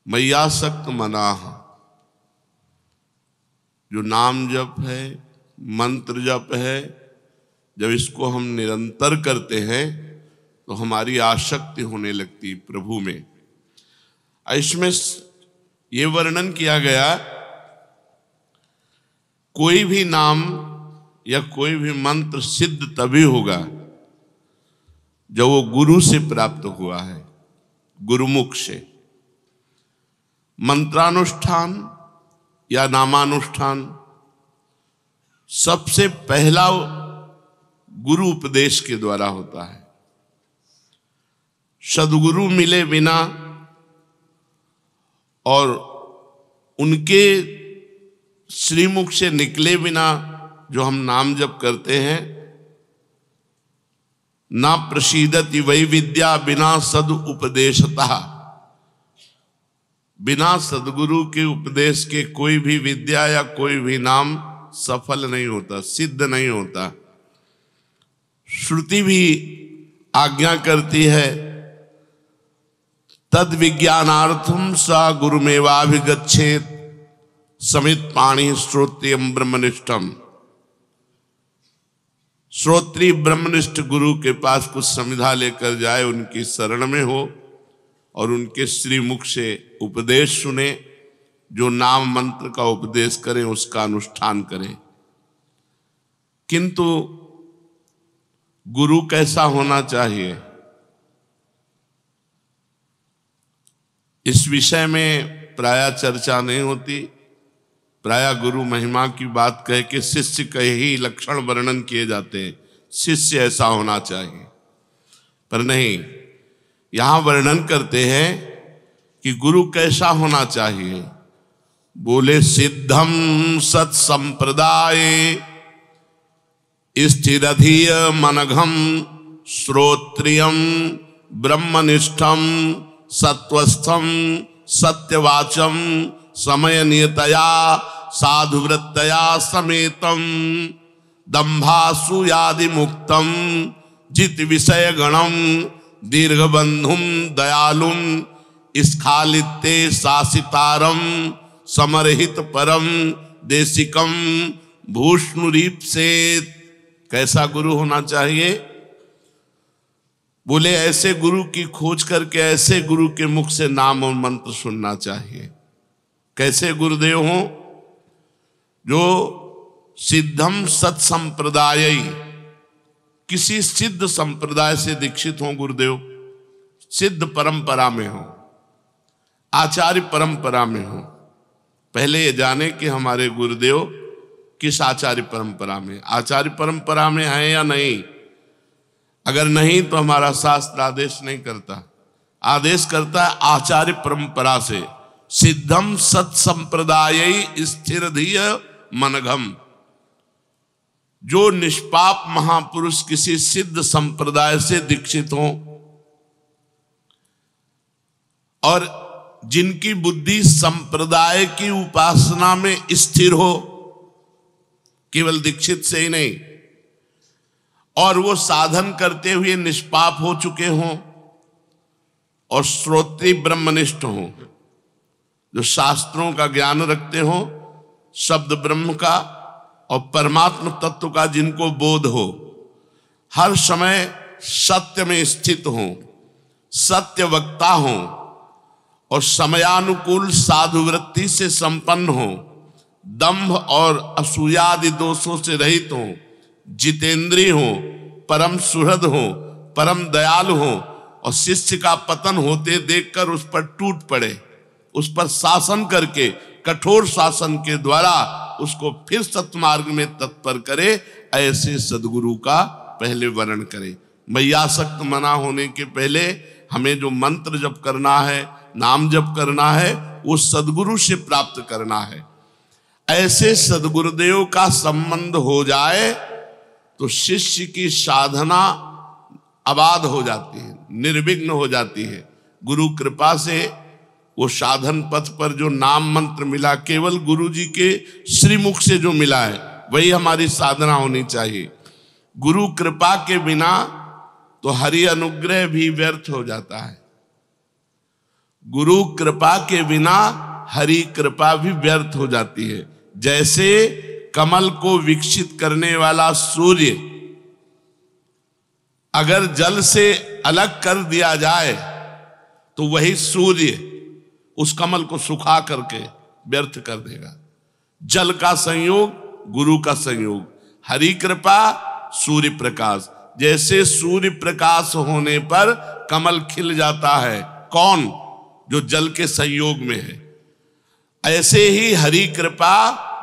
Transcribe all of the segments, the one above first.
मय्यासक्त मनाः, जो नाम जप है, मंत्र जप है, जब इसको हम निरंतर करते हैं तो हमारी आसक्ति होने लगती प्रभु में। इसमें ये वर्णन किया गया, कोई भी नाम या कोई भी मंत्र सिद्ध तभी होगा जब वो गुरु से प्राप्त हुआ है, गुरुमुख से। मंत्रानुष्ठान या नामानुष्ठान सबसे पहला गुरु उपदेश के द्वारा होता है। सद्गुरु मिले बिना और उनके श्रीमुख से निकले बिना जो हम नाम जप करते हैं, ना प्रसीदति वै विद्या बिना सद उपदेशतः, बिना सदगुरु के उपदेश के कोई भी विद्या या कोई भी नाम सफल नहीं होता, सिद्ध नहीं होता। श्रुति भी आज्ञा करती है, तद विज्ञानार्थम सा गुरुमेवाभिगच्छेत समित पाणि श्रोत्रियम ब्रह्मनिष्ठम। श्रोत्री ब्रह्मनिष्ठ गुरु के पास कुछ समिधा लेकर जाए, उनकी शरण में हो और उनके श्रीमुख से उपदेश सुने, जो नाम मंत्र का उपदेश करें उसका अनुष्ठान करें। किंतु गुरु कैसा होना चाहिए, इस विषय में प्रायः चर्चा नहीं होती। प्रायः गुरु महिमा की बात कह के शिष्य के ही लक्षण वर्णन किए जाते हैं, शिष्य ऐसा होना चाहिए, पर नहीं, यहां वर्णन करते हैं कि गुरु कैसा होना चाहिए। बोले सिद्धम सत संप्रदाय स्थिरधीय मनघम श्रोत्रियम ब्रह्मनिष्ठम सत्वस्थम सत्यवाचम समय नियतया साधुवृत्तया समेतम दंभासूयादि मुक्तम जित विषय गणम दीर्घबंधुम दयालुम स्खालिते शासितारम समरहित परम देशिकम भूष्णुरीप से। कैसा गुरु होना चाहिए? बोले ऐसे गुरु की खोज करके ऐसे गुरु के मुख से नाम और मंत्र सुनना चाहिए। कैसे गुरुदेव हो? जो सिद्धम सत संप्रदाय, किसी सिद्ध संप्रदाय से दीक्षित हो गुरुदेव, सिद्ध परंपरा में हो, आचार्य परंपरा में हो। पहले ये जाने कि हमारे गुरुदेव किस आचार्य परंपरा में, आचार्य परंपरा में है या नहीं। अगर नहीं तो हमारा शास्त्र आदेश नहीं करता, आदेश करता है आचार्य परंपरा से। सिद्धम सत संप्रदाय स्थिरधीय मनघम, जो निष्पाप महापुरुष किसी सिद्ध संप्रदाय से दीक्षित हो और जिनकी बुद्धि संप्रदाय की उपासना में स्थिर हो, केवल दीक्षित से ही नहीं, और वो साधन करते हुए निष्पाप हो चुके हों और श्रोत्री ब्रह्मनिष्ठ हों, जो शास्त्रों का ज्ञान रखते हों, शब्द ब्रह्म का और परमात्म तत्व का जिनको बोध हो, हर समय सत्य में स्थित हों, सत्य वक्ता हों और समयानुकूल साधुवृत्ति से संपन्न हों, दंभ और असूयादि दोषों से रहित हों, जितेंद्रिय हों, परम सुहृद हों, परम दयालु हों और शिष्य का पतन होते देखकर उस पर टूट पड़े, उस पर शासन करके कठोर शासन के द्वारा उसको फिर सत्मार्ग में तत्पर करे, ऐसे सदगुरु का पहले वर्णन करे। मय्यासक्त मना होने के पहले हमें जो मंत्र जप करना है, नाम जप करना है, वो सदगुरु से प्राप्त करना है। ऐसे सदगुरुदेव का संबंध हो जाए तो शिष्य की साधना आबाद हो जाती है, निर्विघ्न हो जाती है। गुरु कृपा से वो साधन पथ पर जो नाम मंत्र मिला, केवल गुरु जी के श्रीमुख से जो मिला है, वही हमारी साधना होनी चाहिए। गुरु कृपा के बिना तो हरि अनुग्रह भी व्यर्थ हो जाता है। गुरु कृपा के बिना हरि कृपा भी व्यर्थ हो जाती है। जैसे कमल को विकसित करने वाला सूर्य अगर जल से अलग कर दिया जाए तो वही सूर्य उस कमल को सुखा करके व्यर्थ कर देगा। जल का संयोग, गुरु का संयोग, हरि कृपा, सूर्य प्रकाश। जैसे सूर्य प्रकाश होने पर कमल खिल जाता है, कौन? जो जल के संयोग में है। ऐसे ही हरि कृपा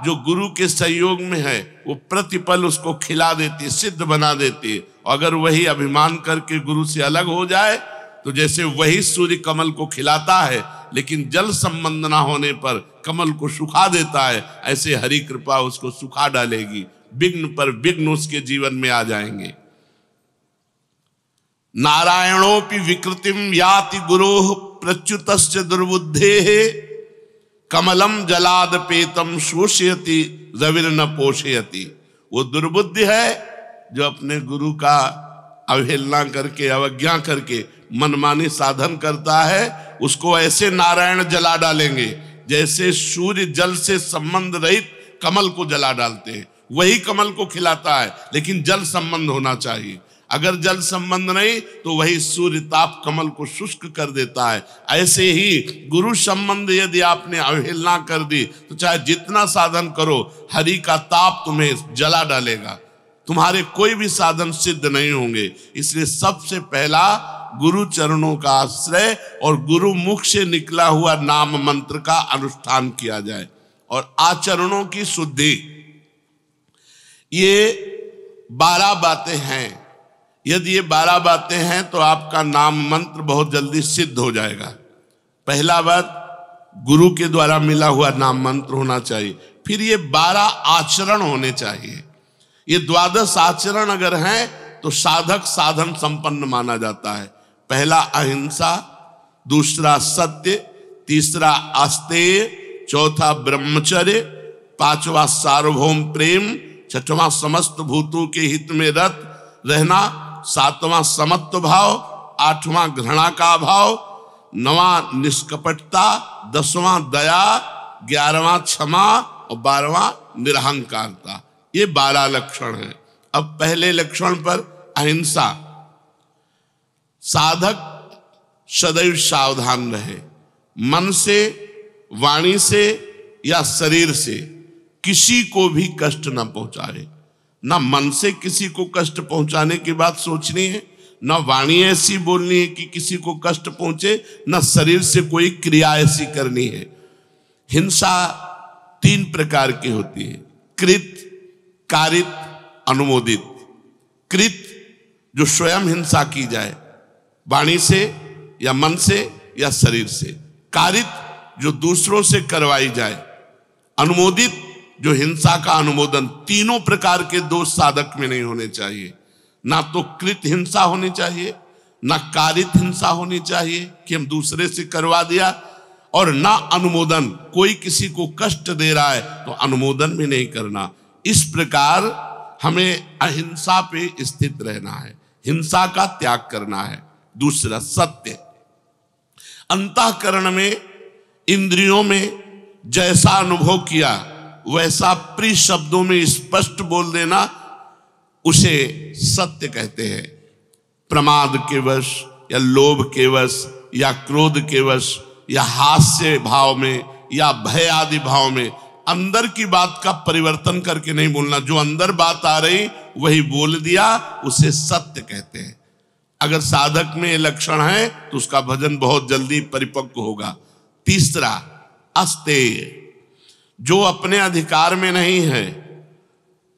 जो गुरु के संयोग में है वो प्रतिपल उसको खिला देती, सिद्ध बना देती। अगर वही अभिमान करके गुरु से अलग हो जाए तो जैसे वही सूर्य कमल को खिलाता है लेकिन जल संबंध ना होने पर कमल को सुखा देता है, ऐसे हरि कृपा उसको सुखा डालेगी। विघ्न पर विघ्न उसके जीवन में आ जाएंगे। नारायणोपि विकृतिम याति गुरोः प्रच्युतस्य दुर्बुद्धेः कमलम जलादपेतम शोषयति रविर्न पोषयति। वो दुर्बुद्धि है जो अपने गुरु का अवहेलना करके, अवज्ञा करके मनमानी साधन करता है, उसको ऐसे नारायण जला डालेंगे जैसे सूर्य जल से संबंध रहित कमल को जला डालते हैं। वही कमल को खिलाता है लेकिन जल संबंध होना चाहिए। अगर जल संबंध नहीं तो वही सूर्य ताप कमल को शुष्क कर देता है। ऐसे ही गुरु संबंध यदि आपने अवहेलना कर दी तो चाहे जितना साधन करो, हरि का ताप तुम्हें जला डालेगा, तुम्हारे कोई भी साधन सिद्ध नहीं होंगे। इसलिए सबसे पहला गुरु चरणों का आश्रय और गुरु मुख से निकला हुआ नाम मंत्र का अनुष्ठान किया जाए और आचरणों की शुद्धि। ये 12 बातें हैं। यदि ये 12 बातें हैं तो आपका नाम मंत्र बहुत जल्दी सिद्ध हो जाएगा। पहला बात, गुरु के द्वारा मिला हुआ नाम मंत्र होना चाहिए। फिर ये 12 आचरण होने चाहिए। ये 12 आचरण अगर हैं तो साधक साधन संपन्न माना जाता है। पहला अहिंसा, दूसरा सत्य, तीसरा आस्तेय, चौथा ब्रह्मचर्य, पांचवा सार्वभौम प्रेम, छठवां समस्त भूतों के हित में रत रहना, सातवां समत्व भाव, आठवां घृणा का भाव, 9वां निष्कपटता, 10वां दया, 11वां क्षमा और 12वां निरहंकारता। ये 12 लक्षण हैं। अब पहले लक्षण पर अहिंसा। साधक सदैव सावधान रहे, मन से, वाणी से या शरीर से किसी को भी कष्ट न पहुंचाए। ना मन से किसी को कष्ट पहुंचाने की बात सोचनी है, ना वाणी ऐसी बोलनी है कि किसी को कष्ट पहुंचे, ना शरीर से कोई क्रिया ऐसी करनी है। हिंसा 3 प्रकार की होती है, कृत, कारित, अनुमोदित। कृत जो स्वयं हिंसा की जाए, वाणी से या मन से या शरीर से। कारित जो दूसरों से करवाई जाए। अनुमोदित जो हिंसा का अनुमोदन। तीनों प्रकार के दोष साधक में नहीं होने चाहिए। ना तो कृत हिंसा होनी चाहिए, ना कारित हिंसा होनी चाहिए कि हम दूसरे से करवा दिया, और ना अनुमोदन, कोई किसी को कष्ट दे रहा है तो अनुमोदन भी नहीं करना। इस प्रकार हमें अहिंसा पे स्थित रहना है, हिंसा का त्याग करना है। दूसरा सत्य। अंतःकरण में, इंद्रियों में जैसा अनुभव किया वैसा प्रिय शब्दों में स्पष्ट बोल देना, उसे सत्य कहते हैं। प्रमाद के वश या लोभ के वश या क्रोध के वश या हास्य भाव में या भय आदि भाव में अंदर की बात का परिवर्तन करके नहीं बोलना। जो अंदर बात आ रही वही बोल दिया, उसे सत्य कहते हैं। अगर साधक में ये लक्षण है तो उसका भजन बहुत जल्दी परिपक्व होगा। तीसरा अस्तेय। जो अपने अधिकार में नहीं है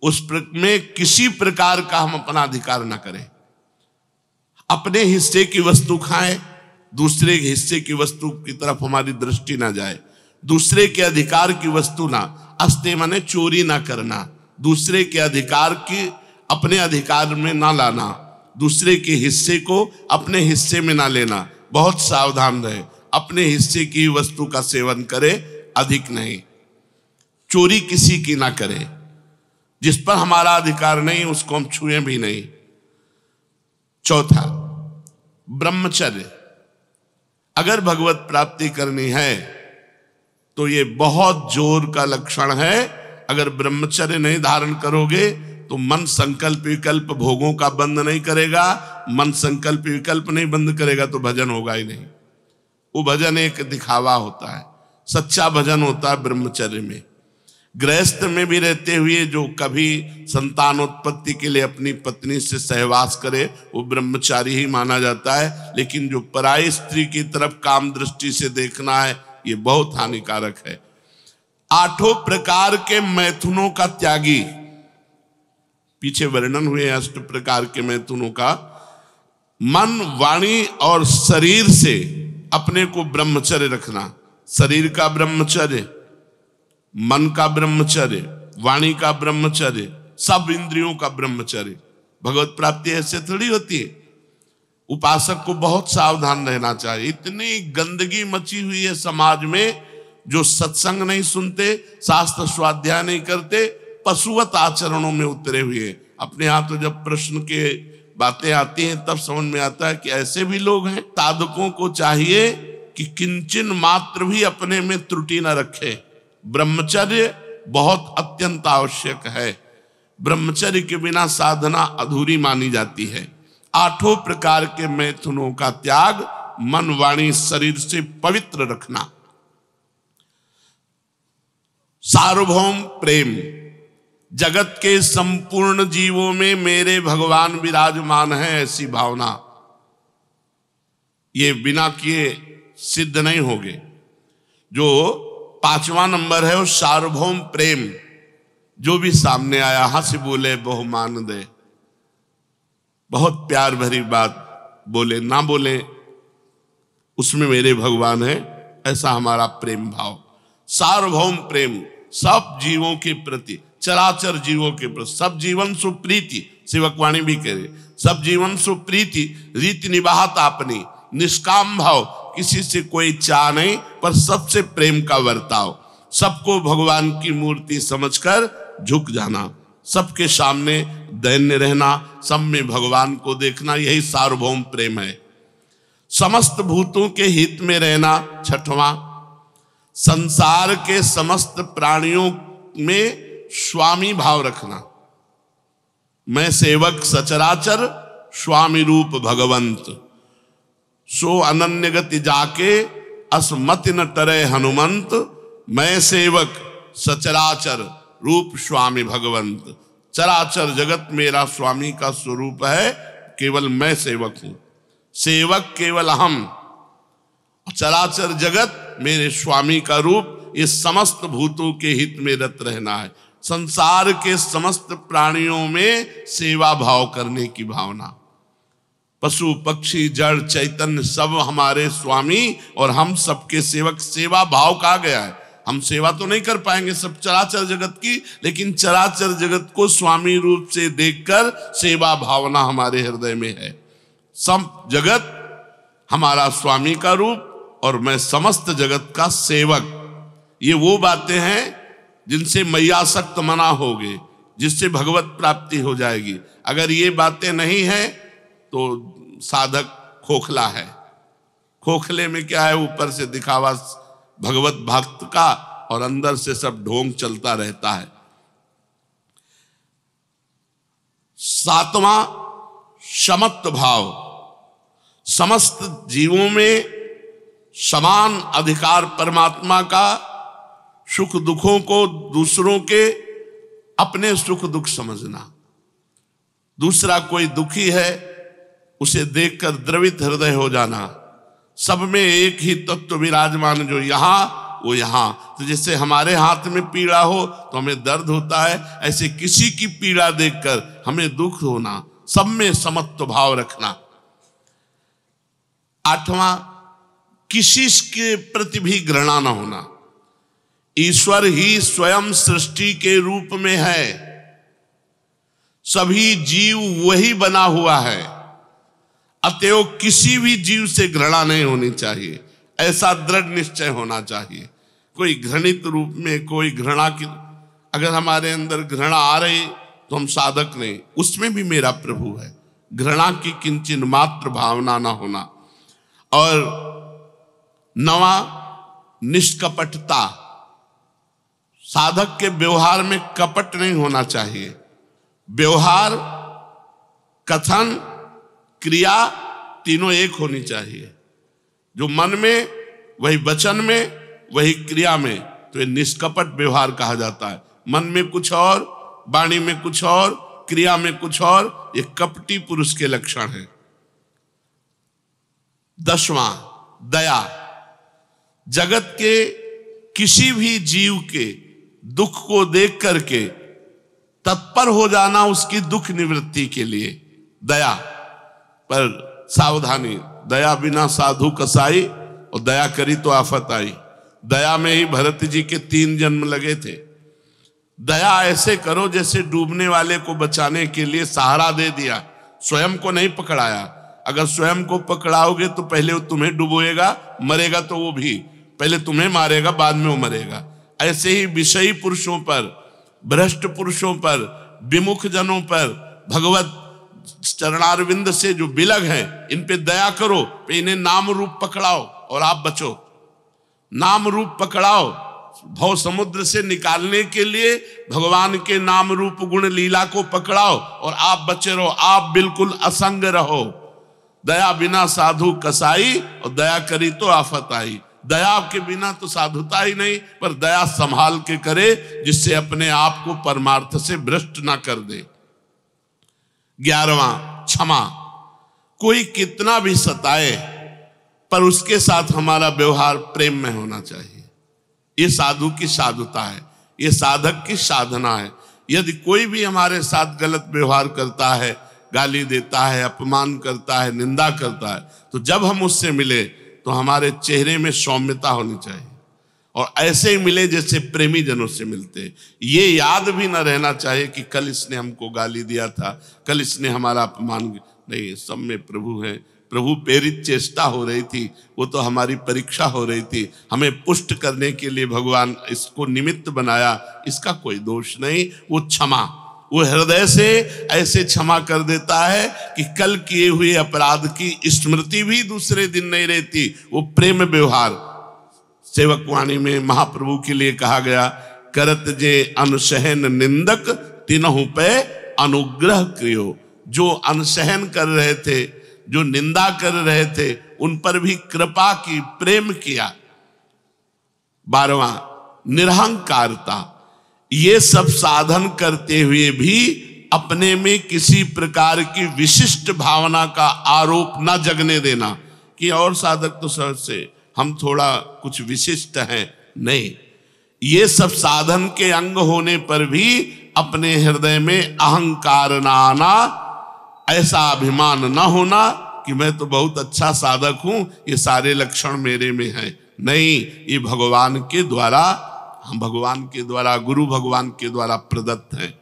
उसमें किसी प्रकार का हम अपना अधिकार ना करें। अपने हिस्से की वस्तु खाएं, दूसरे के हिस्से की वस्तु की तरफ हमारी दृष्टि ना जाए। दूसरे के अधिकार की वस्तु ना, अस्तेय माने चोरी ना करना, दूसरे के अधिकार की अपने अधिकार में ना लाना, दूसरे के हिस्से को अपने हिस्से में ना लेना। बहुत सावधान रहे, अपने हिस्से की वस्तु का सेवन करे, अधिक नहीं। चोरी किसी की ना करे, जिस पर हमारा अधिकार नहीं उसको हम छुए भी नहीं। चौथा ब्रह्मचर्य। अगर भगवत प्राप्ति करनी है तो ये बहुत जोर का लक्षण है। अगर ब्रह्मचर्य नहीं धारण करोगे तो मन संकल्प विकल्प भोगों का बंद नहीं करेगा। मन संकल्प विकल्प नहीं बंद करेगा तो भजन होगा ही नहीं। वो भजन एक दिखावा होता है, सच्चा भजन होता है ब्रह्मचर्य में। गृहस्थ में भी रहते हुए जो कभी संतानोत्पत्ति के लिए अपनी पत्नी से सहवास करे वो ब्रह्मचारी ही माना जाता है। लेकिन जो पराई स्त्री की तरफ काम दृष्टि से देखना है ये बहुत हानिकारक है। 8 प्रकार के मैथुनों का त्यागी, पीछे वर्णन हुए 8 प्रकार के मैथुनों का। मन, वाणी और शरीर से अपने को ब्रह्मचर्य रखना। शरीर का ब्रह्मचर्य, मन का ब्रह्मचर्य, वाणी का ब्रह्मचर्य, सब इंद्रियों का ब्रह्मचर्य। भगवत प्राप्ति ऐसे थोड़ी होती है। उपासक को बहुत सावधान रहना चाहिए। इतनी गंदगी मची हुई है समाज में, जो सत्संग नहीं सुनते, शास्त्र स्वाध्याय नहीं करते, पशुवत आचरणों में उतरे हुए। अपने यहाँ तो जब प्रश्न के बातें आती हैं तब समझ में आता है कि ऐसे भी लोग हैं। साधकों को चाहिए कि किंचन मात्र भी अपने में त्रुटि न रखे। ब्रह्मचर्य बहुत अत्यंत आवश्यक है। ब्रह्मचर्य के बिना साधना अधूरी मानी जाती है। 8 प्रकार के मैथुनों का त्याग, मन, वाणी, शरीर से पवित्र रखना। सार्वभौम प्रेम, जगत के संपूर्ण जीवों में मेरे भगवान विराजमान है, ऐसी भावना। ये बिना किए सिद्ध नहीं होगे। जो 5वां नंबर है वो सार्वभौम प्रेम। जो भी सामने आया हंस बोले बहुमान दे, बहुत प्यार भरी बात बोले ना बोले उसमें मेरे भगवान है, ऐसा हमारा प्रेम भाव। सार्वभौम प्रेम, सब जीवों के प्रति, चराचर जीवों के प्रति। सब जीवन सुप्रीति, सेवकवाणी भी कह रहे, सब जीवन सुप्रीति, रीति निभात आपनी। निष्काम भाव, किसी से कोई चाह नहीं पर सबसे प्रेम का वर्ताव। सबको भगवान की मूर्ति समझकर झुक जाना, सबके सामने दैन्य रहना, सब में भगवान को देखना, यही सार्वभौम प्रेम है। समस्त भूतों के हित में रहना, 6वां। संसार के समस्त प्राणियों में स्वामी भाव रखना। मैं सेवक सचराचर, स्वामी रूप भगवंत। सो अनन्य गति जाके, असमति न टरे हनुमंत। मैं सेवक सचराचर, रूप स्वामी भगवंत। चराचर जगत मेरा स्वामी का स्वरूप है, केवल मैं सेवक हूं। सेवक केवल हम, चराचर जगत मेरे स्वामी का रूप। ये समस्त भूतों के हित में रत रहना है। संसार के समस्त प्राणियों में सेवा भाव करने की भावना। पशु पक्षी जड़ चैतन्य सब हमारे स्वामी और हम सबके सेवक। सेवा भाव कहा गया है। हम सेवा तो नहीं कर पाएंगे सब चराचर जगत की, लेकिन चराचर जगत को स्वामी रूप से देखकर सेवा भावना हमारे हृदय में है। सब जगत हमारा स्वामी का रूप और मैं समस्त जगत का सेवक। ये वो बातें हैं जिनसे मैयासक्त मना होगे, जिससे भगवत प्राप्ति हो जाएगी। अगर ये बातें नहीं है तो साधक खोखला है। खोखले में क्या है, ऊपर से दिखावा भगवत भक्त का और अंदर से सब ढोंग चलता रहता है। 7वां समत्व भाव, समस्त जीवों में समान अधिकार परमात्मा का। सुख दुखों को दूसरों के अपने सुख दुख समझना। दूसरा कोई दुखी है उसे देखकर द्रवित हृदय हो जाना। सब में एक ही तत्व विराजमान, जो यहां वो यहां। तो जैसे हमारे हाथ में पीड़ा हो तो हमें दर्द होता है, ऐसे किसी की पीड़ा देखकर हमें दुख होना। सब में समत्व भाव रखना। 8वां, किसी के प्रति भी घृणा न होना। ईश्वर ही स्वयं सृष्टि के रूप में है। सभी जीव वही बना हुआ है, अतएव किसी भी जीव से घृणा नहीं होनी चाहिए। ऐसा दृढ़ निश्चय होना चाहिए। कोई घृणित रूप में कोई घृणा की, अगर हमारे अंदर घृणा आ रही तो हम साधक नहीं, उसमें भी मेरा प्रभु है। घृणा की किंचिन मात्र भावना ना होना। और नवा, निष्कपटता। साधक के व्यवहार में कपट नहीं होना चाहिए। व्यवहार, कथन, क्रिया तीनों एक होनी चाहिए। जो मन में वही वचन में, वही क्रिया में, तो ये निष्कपट व्यवहार कहा जाता है। मन में कुछ और, वाणी में कुछ और, क्रिया में कुछ और, ये कपटी पुरुष के लक्षण हैं। 10वां, दया। जगत के किसी भी जीव के दुख को देख करके तत्पर हो जाना उसकी दुख निवृत्ति के लिए, दया। पर सावधानी, दया बिना साधु कसाई, और दया करी तो आफत आई। दया में ही भरत जी के 3 जन्म लगे थे। दया ऐसे करो जैसे डूबने वाले को बचाने के लिए सहारा दे दिया, स्वयं को नहीं पकड़ाया। अगर स्वयं को पकड़ाओगे तो पहले वो तुम्हें डुबोएगा, मरेगा तो वो भी, पहले तुम्हें मारेगा बाद में वो मरेगा। ऐसे ही विषयी पुरुषों पर, भ्रष्ट पुरुषों पर, विमुख जनों पर, भगवत चरणारविंद से जो बिलग हैं, इन पे दया करो, इन्हें नाम रूप पकड़ाओ और आप बचो। नाम रूप पकड़ाओ, भव समुद्र से निकालने के लिए भगवान के नाम रूप गुण लीला को पकड़ाओ और आप बचे रहो, आप बिल्कुल असंग रहो। दया बिना साधु कसाई, और दया करी तो आफत आई। दया के बिना तो साधुता ही नहीं, पर दया संभाल के करे जिससे अपने आप को परमार्थ से भ्रष्ट ना कर दे। 11वां, क्षमा। कोई कितना भी सताए पर उसके साथ हमारा व्यवहार प्रेम में होना चाहिए। ये साधु की साधुता है, ये साधक की साधना है। यदि कोई भी हमारे साथ गलत व्यवहार करता है, गाली देता है, अपमान करता है, निंदा करता है, तो जब हम उससे मिले तो हमारे चेहरे में सौम्यता होनी चाहिए और ऐसे ही मिले जैसे प्रेमी जनों से मिलते। ये याद भी न रहना चाहिए कि कल इसने हमको गाली दिया था, कल इसने हमारा अपमान। नहीं, सब में प्रभु है, प्रभु प्रेरित चेष्टा हो रही थी, वो तो हमारी परीक्षा हो रही थी, हमें पुष्ट करने के लिए भगवान इसको निमित्त बनाया, इसका कोई दोष नहीं। वो क्षमा, वो हृदय से ऐसे क्षमा कर देता है कि कल किए हुए अपराध की स्मृति भी दूसरे दिन नहीं रहती। वो प्रेम व्यवहार। सेवकवाणी में महाप्रभु के लिए कहा गया, करत जे अनसहन निंदक तिनहु पे अनुग्रह क्रियो। जो अनसहन कर रहे थे, जो निंदा कर रहे थे, उन पर भी कृपा की, प्रेम किया। 12वां, निरहंकारता। ये सब साधन करते हुए भी अपने में किसी प्रकार की विशिष्ट भावना का आरोप न जगने देना कि और साधक तो सहज से, हम थोड़ा कुछ विशिष्ट हैं। नहीं, ये सब साधन के अंग होने पर भी अपने हृदय में अहंकार न आना, ऐसा अभिमान न होना कि मैं तो बहुत अच्छा साधक हूं, ये सारे लक्षण मेरे में हैं। नहीं, ये भगवान के द्वारा, हम भगवान के द्वारा, गुरु भगवान के द्वारा प्रदत्त हैं।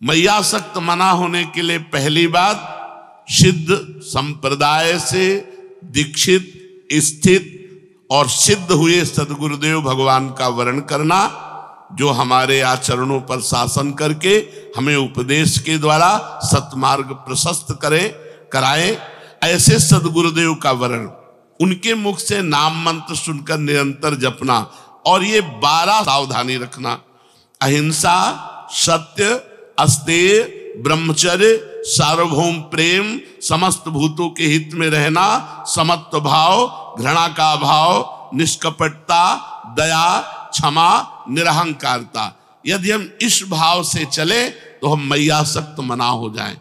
मैयासक्त मना होने के लिए पहली बात, सिद्ध संप्रदाय से दीक्षित, स्थित और सिद्ध हुए सदगुरुदेव भगवान का वर्ण करना, जो हमारे आचरणों पर शासन करके हमें उपदेश के द्वारा सत्मार्ग प्रशस्त कराए। ऐसे सदगुरुदेव का वर्ण, उनके मुख से नाम मंत्र सुनकर निरंतर जपना। और ये 12 सावधानी रखना, अहिंसा, सत्य, अस्तेय, ब्रह्मचर्य, सार्वभौम प्रेम, समस्त भूतों के हित में रहना, समत्व भाव, घृणा का भाव, निष्कपटता, दया, क्षमा, निरहंकारता। यदि हम इस भाव से चले तो हम मैयासक्त मना हो जाएं,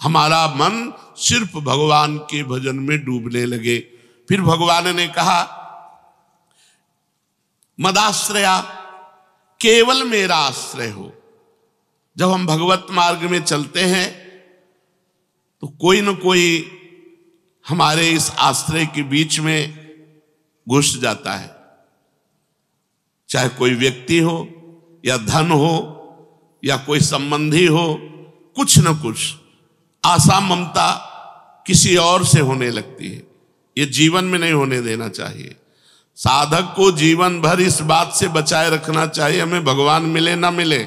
हमारा मन सिर्फ भगवान के भजन में डूबने लगे। फिर भगवान ने कहा, मदाश्रया, केवल मेरा आश्रय हो। जब हम भगवत मार्ग में चलते हैं तो कोई न कोई हमारे इस आश्रय के बीच में घुस जाता है, चाहे कोई व्यक्ति हो या धन हो या कोई संबंधी हो, कुछ न कुछ आशा ममता किसी और से होने लगती है। ये जीवन में नहीं होने देना चाहिए। साधक को जीवन भर इस बात से बचाए रखना चाहिए, हमें भगवान मिले ना मिले,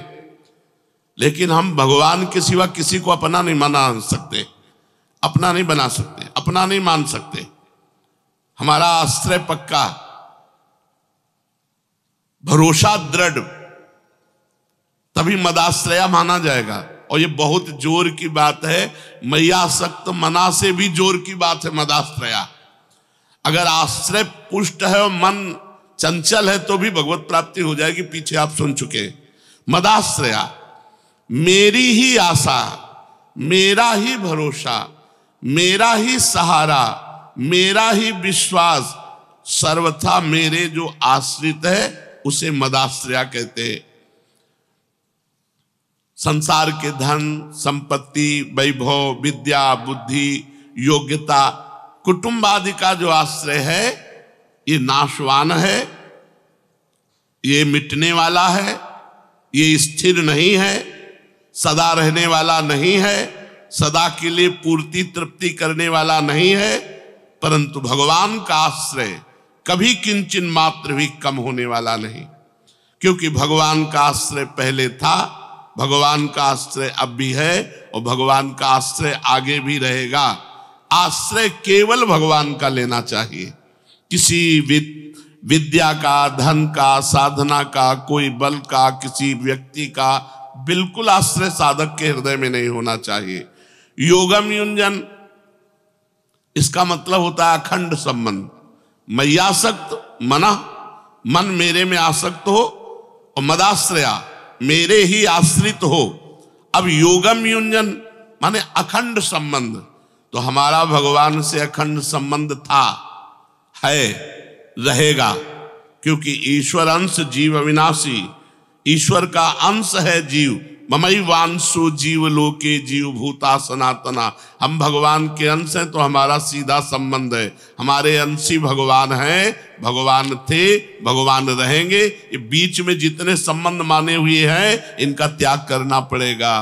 लेकिन हम भगवान के सिवा किसी को अपना नहीं बना सकते, अपना नहीं बना सकते, अपना नहीं मान सकते। हमारा आश्रय पक्का, भरोसा दृढ़, तभी मदाश्रया माना जाएगा। और ये बहुत जोर की बात है, मय्यासक्त मना से भी जोर की बात है मदाश्रया। अगर आश्रय पुष्ट है और मन चंचल है तो भी भगवत प्राप्ति हो जाएगी, पीछे आप सुन चुके। मदाश्रया, मेरी ही आशा, मेरा ही भरोसा, मेरा ही सहारा, मेरा ही विश्वास, सर्वथा मेरे जो आश्रित है उसे मदाश्रया कहते हैं। संसार के धन संपत्ति, वैभव, विद्या, बुद्धि, योग्यता, कुटुंब आदि का जो आश्रय है ये नाशवान है, ये मिटने वाला है, ये स्थिर नहीं है, सदा रहने वाला नहीं है, सदा के लिए पूर्ति तृप्ति करने वाला नहीं है। परंतु भगवान का आश्रय कभी किंचिन मात्र भी कम होने वाला नहीं, क्योंकि भगवान का आश्रय पहले था, भगवान का आश्रय अब भी है और भगवान का आश्रय आगे भी रहेगा। आश्रय केवल भगवान का लेना चाहिए। किसी विद्या का, धन का, साधना का, कोई बल का, किसी व्यक्ति का बिल्कुल आश्रय साधक के हृदय में नहीं होना चाहिए। योगम युंजन, इसका मतलब होता है अखंड संबंध। मय्यासक्त मना, मन मेरे में आसक्त हो, और मदाश्रया, मेरे ही आश्रित हो। अब योगम युंजन माने अखंड संबंध, तो हमारा भगवान से अखंड संबंध था, है, रहेगा, क्योंकि ईश्वर अंश जीव अविनाशी, ईश्वर का अंश है जीव। ममैवांशो जीव लोके जीव भूता सनातना, हम भगवान के अंश हैं तो हमारा सीधा संबंध है। हमारे अंशी भगवान हैं, भगवान थे, भगवान रहेंगे। ये बीच में जितने संबंध माने हुए हैं इनका त्याग करना पड़ेगा।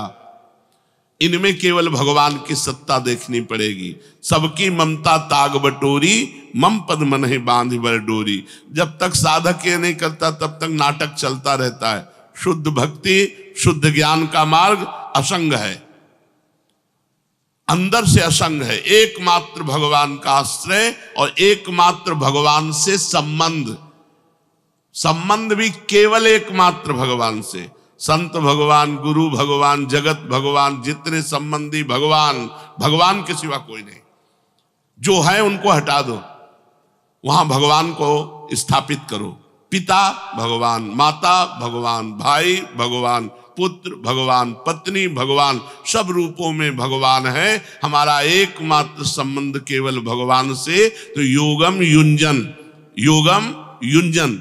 इनमें केवल भगवान की सत्ता देखनी पड़ेगी। सबकी ममता ताग बटोरी, मम पद मन है बांध बर डोरी। जब तक साधक ये नहीं करता तब तक नाटक चलता रहता है। शुद्ध भक्ति, शुद्ध ज्ञान का मार्ग असंग है, अंदर से असंग है। एकमात्र भगवान का आश्रय और एकमात्र भगवान से संबंध, संबंध भी केवल एकमात्र भगवान से। संत भगवान, गुरु भगवान, जगत भगवान, जितने संबंधी भगवान, भगवान के सिवा कोई नहीं। जो है उनको हटा दो, वहां भगवान को स्थापित करो। पिता भगवान, माता भगवान, भाई भगवान, पुत्र भगवान, पत्नी भगवान, सब रूपों में भगवान है। हमारा एकमात्र संबंध केवल भगवान से। तो योगम युंजन, योगम युंजन,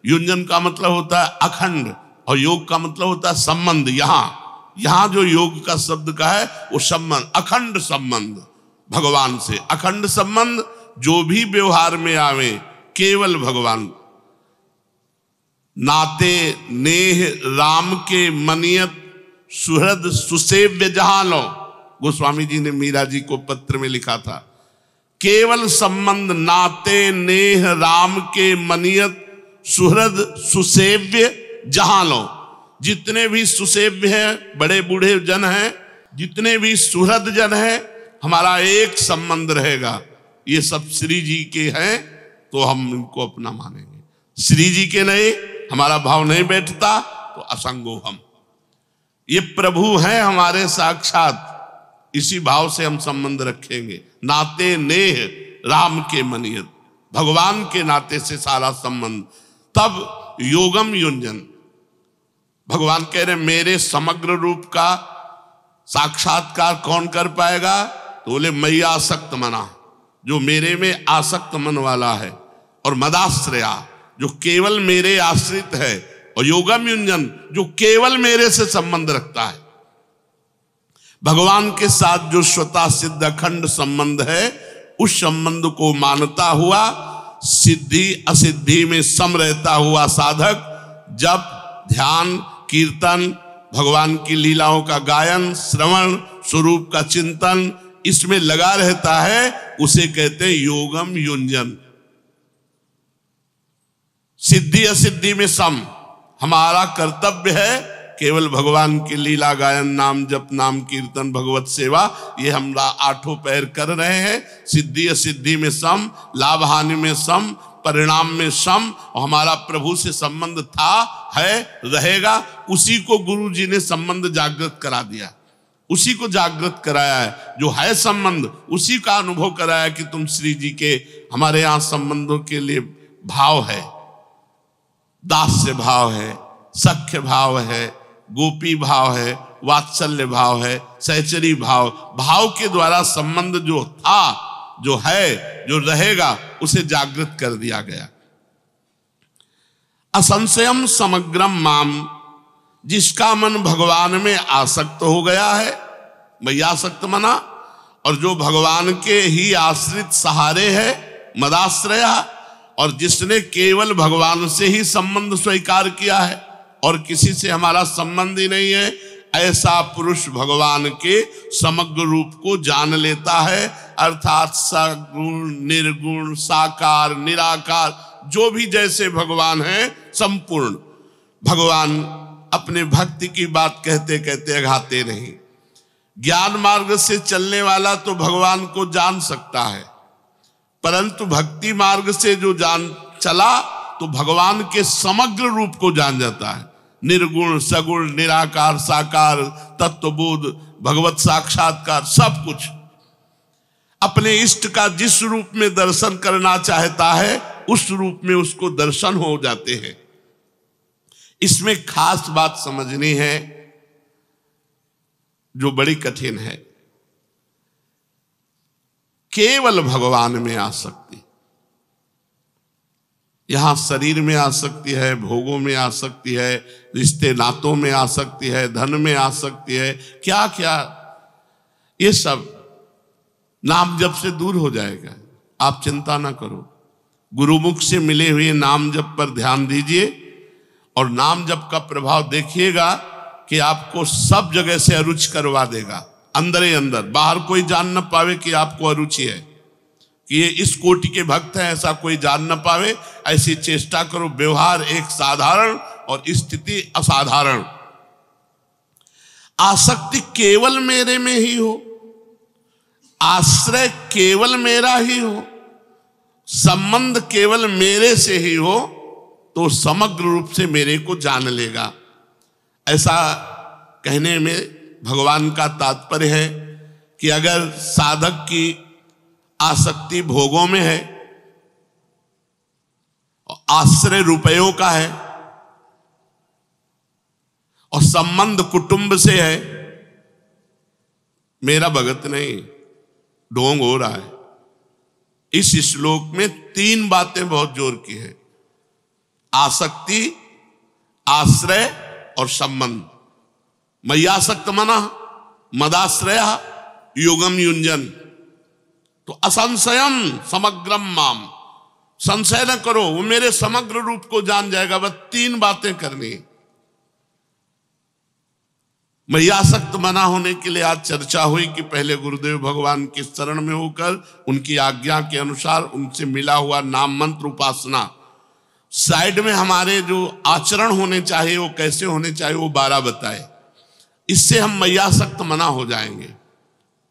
युंजन का मतलब होता है अखंड और योग का मतलब होता है संबंध। यहां जो योग का शब्द का है वो संबंध, अखंड संबंध भगवान से। अखंड संबंध जो भी व्यवहार में आवे केवल भगवान। नाते नेह राम के मनियत सुहृद सुसेव्य जहां लो, गोस्वामी जी ने मीरा जी को पत्र में लिखा था। केवल संबंध, नाते नेह राम के मनियत सुहृद सुसेव्य जहां लो। जितने भी सुसेव्य हैं, बड़े बूढ़े जन हैं, जितने भी सुहृद जन हैं, हमारा एक संबंध रहेगा। ये सब श्री जी के हैं तो हम इनको अपना मानेंगे। श्री जी के नहीं, हमारा भाव नहीं बैठता तो असंगो हम। ये प्रभु हैं हमारे साक्षात, इसी भाव से हम संबंध रखेंगे। नाते नेह राम के मनियत, भगवान के नाते से सारा संबंध। तब योगम युंजन, भगवान कह रहे मेरे समग्र रूप का साक्षात्कार कौन कर पाएगा? तो बोले मैया आसक्त मना, जो मेरे में आसक्त मन वाला है, और मदाश्रया जो केवल मेरे आश्रित है, और योगम युंजन जो केवल मेरे से संबंध रखता है। भगवान के साथ जो स्वतः सिद्ध अखंड संबंध है, उस संबंध को मानता हुआ सिद्धि असिद्धि में सम रहता हुआ साधक जब ध्यान, कीर्तन, भगवान की लीलाओं का गायन, श्रवण, स्वरूप का चिंतन, इसमें लगा रहता है, उसे कहते हैं योगम युंजन। सिद्धि असिद्धि में सम। हमारा कर्तव्य है केवल भगवान की लीला गायन, नाम जप, नाम कीर्तन, भगवत सेवा, ये हम 8 पैर कर रहे हैं। सिद्धि असिद्धि में सम, लाभ हानि में सम, परिणाम में सम। और हमारा प्रभु से संबंध था, है, रहेगा। उसी को गुरु जी ने संबंध जागृत करा दिया, उसी को जागृत कराया है। जो है संबंध, उसी का अनुभव कराया कि तुम श्री जी के, हमारे यहाँ संबंधों के लिए भाव है, दास्य भाव है, सख्य भाव है, गोपी भाव है, वात्सल्य भाव है, सहचरी भाव। भाव के द्वारा संबंध जो था, जो है, जो रहेगा, उसे जागृत कर दिया गया। असंशयम समग्रम माम, जिसका मन भगवान में आसक्त हो गया है, भैया आसक्त मना, और जो भगवान के ही आश्रित सहारे है, मदाश्रय, और जिसने केवल भगवान से ही संबंध स्वीकार किया है और किसी से हमारा संबंध ही नहीं है, ऐसा पुरुष भगवान के समग्र रूप को जान लेता है। अर्थात सगुण, निर्गुण, साकार, निराकार, जो भी जैसे भगवान है, संपूर्ण। भगवान अपने भक्ति की बात कहते कहते अघाते नहीं। ज्ञान मार्ग से चलने वाला तो भगवान को जान सकता है, परंतु भक्ति मार्ग से जो जान चला तो भगवान के समग्र रूप को जान जाता है। निर्गुण, सगुण, निराकार, साकार, तत्वबोध, भगवत साक्षात्कार, सब कुछ। अपने इष्ट का जिस रूप में दर्शन करना चाहता है, उस रूप में उसको दर्शन हो जाते हैं। इसमें खास बात समझनी है जो बड़ी कठिन है, केवल भगवान में आसक्ति। यहां शरीर में आसक्ति है, भोगों में आसक्ति है, रिश्ते नातों में आसक्ति है, धन में आसक्ति है, क्या क्या, ये सब नाम जप से दूर हो जाएगा। आप चिंता ना करो, गुरुमुख से मिले हुए नाम जप पर ध्यान दीजिए और नाम जप का प्रभाव देखिएगा कि आपको सब जगह से अरुचि करवा देगा। अंदर ही अंदर, बाहर कोई जान न पावे कि आपको अरुचि है, कि ये इस कोटि के भक्त हैं, ऐसा कोई जान न पावे। ऐसी चेष्टा करो। व्यवहार एक साधारण और स्थिति असाधारण। आसक्ति केवल मेरे में ही हो, आश्रय केवल मेरा ही हो, संबंध केवल मेरे से ही हो, तो समग्र रूप से मेरे को जान लेगा। ऐसा कहने में भगवान का तात्पर्य है कि अगर साधक की आसक्ति भोगों में है, आश्रय रुपयों का है और संबंध कुटुंब से है, मेरा भगत नहीं, ढोंग हो रहा है। इस श्लोक में 3 बातें बहुत जोर की है: आसक्ति, आश्रय और संबंध। मय्यासक्त मना, मदाश्रय, योगम युंजन। तो असंशयम समग्रम माम, संशय न करो, वो मेरे समग्र रूप को जान जाएगा। बस 3 बातें करनी। मय्यासक्त मना होने के लिए आज चर्चा हुई कि पहले गुरुदेव भगवान के शरण में होकर उनकी आज्ञा के अनुसार उनसे मिला हुआ नाम मंत्र उपासना, साइड में हमारे जो आचरण होने चाहिए वो कैसे होने चाहिए वो 12 बताए। इससे हम मय्यासक्त मना हो जाएंगे।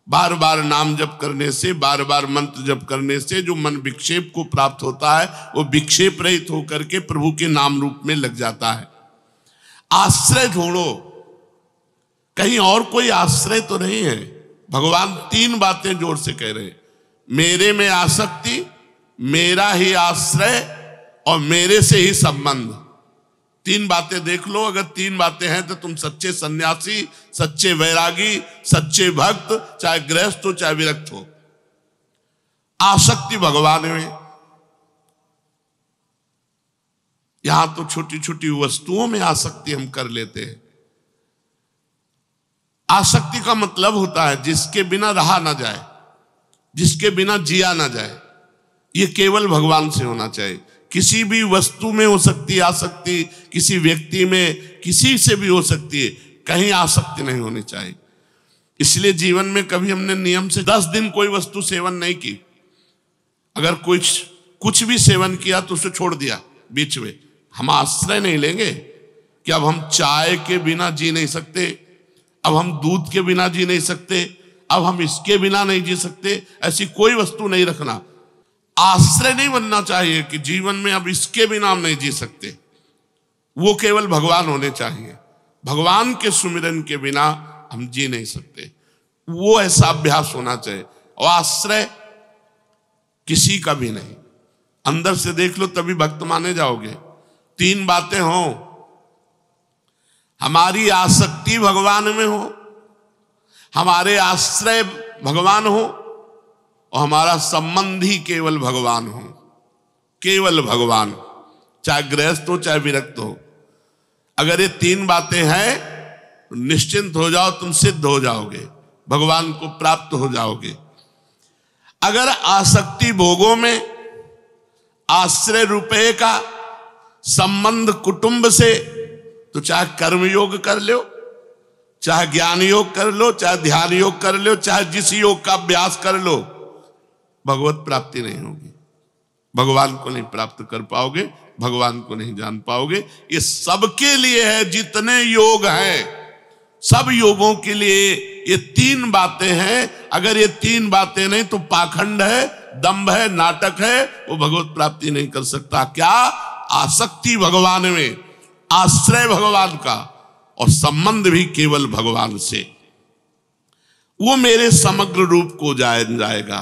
बार बार नाम जप करने से, बार बार मंत्र जप करने से जो मन विक्षेप को प्राप्त होता है, वो विक्षेप रहित होकर के प्रभु के नाम रूप में लग जाता है। आश्रय ढूंढो, कहीं और कोई आश्रय तो नहीं है। भगवान 3 बातें जोर से कह रहे हैं: मेरे में आसक्ति, मेरा ही आश्रय और मेरे से ही संबंध। 3 बातें देख लो। अगर 3 बातें हैं तो तुम सच्चे सन्यासी, सच्चे वैरागी, सच्चे भक्त, चाहे गृहस्थ हो चाहे विरक्त हो। आसक्ति भगवान में। यहां तो छोटी छोटी वस्तुओं में आसक्ति हम कर लेते हैं। आसक्ति का मतलब होता है जिसके बिना रहा ना जाए, जिसके बिना जिया ना जाए। ये केवल भगवान से होना चाहिए। किसी भी वस्तु में हो सकती है आसक्ति, किसी व्यक्ति में, किसी से भी हो सकती है, कहीं आसक्ति नहीं होनी चाहिए। इसलिए जीवन में कभी हमने नियम से 10 दिन कोई वस्तु सेवन नहीं की। अगर कुछ भी सेवन किया तो उसे छोड़ दिया बीच में, हम आश्रय नहीं लेंगे। कि अब हम चाय के बिना जी नहीं सकते, अब हम दूध के बिना जी नहीं सकते, अब हम इसके बिना नहीं जी सकते, ऐसी कोई वस्तु नहीं रखना। आश्रय नहीं बनना चाहिए कि जीवन में अब इसके बिना हम नहीं जी सकते। वो केवल भगवान होने चाहिए। भगवान के सुमिरन के बिना हम जी नहीं सकते, वो ऐसा अभ्यास होना चाहिए। और आश्रय किसी का भी नहीं, अंदर से देख लो तभी भक्त माने जाओगे। तीन बातें हो, हमारी आसक्ति भगवान में हो, हमारे आश्रय भगवान हो, और हमारा संबंध ही केवल भगवान हो। केवल भगवान, चाहे गृहस्थ हो चाहे विरक्त हो। अगर ये तीन बातें हैं तो निश्चिंत हो जाओ, तुम सिद्ध हो जाओगे, भगवान को प्राप्त हो जाओगे। अगर आसक्ति भोगों में, आश्रय रुपये का, संबंध कुटुंब से, तो चाहे कर्म योग कर लो, चाहे ज्ञान योग कर लो, चाहे ध्यान योग कर लो, चाहे जिस योग का अभ्यास कर लो, भगवत प्राप्ति नहीं होगी। भगवान को नहीं प्राप्त कर पाओगे, भगवान को नहीं जान पाओगे। ये सबके लिए है, जितने योग हैं सब योगों के लिए ये तीन बातें हैं। अगर ये तीन बातें नहीं तो पाखंड है, दंभ है, नाटक है, वो भगवत प्राप्ति नहीं कर सकता। क्या? आसक्ति भगवान में, आश्रय भगवान का, और संबंध भी केवल भगवान से। वो मेरे समग्र रूप को जाएगा,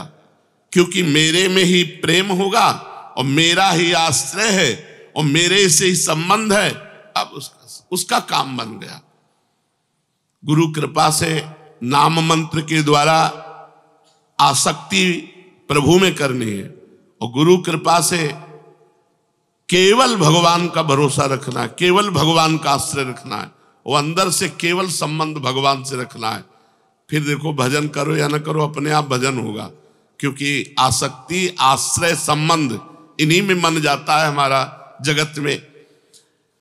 क्योंकि मेरे में ही प्रेम होगा और मेरा ही आश्रय है और मेरे से ही संबंध है। अब उसका काम बन गया। गुरु कृपा से नाम मंत्र के द्वारा आसक्ति प्रभु में करनी है, और गुरु कृपा से केवल भगवान का भरोसा रखना है, केवल भगवान का आश्रय रखना है, वो अंदर से केवल संबंध भगवान से रखना है। फिर देखो भजन करो या ना करो, अपने आप भजन होगा। क्योंकि आसक्ति, आश्रय, संबंध, इन्हीं में मन जाता है हमारा जगत में।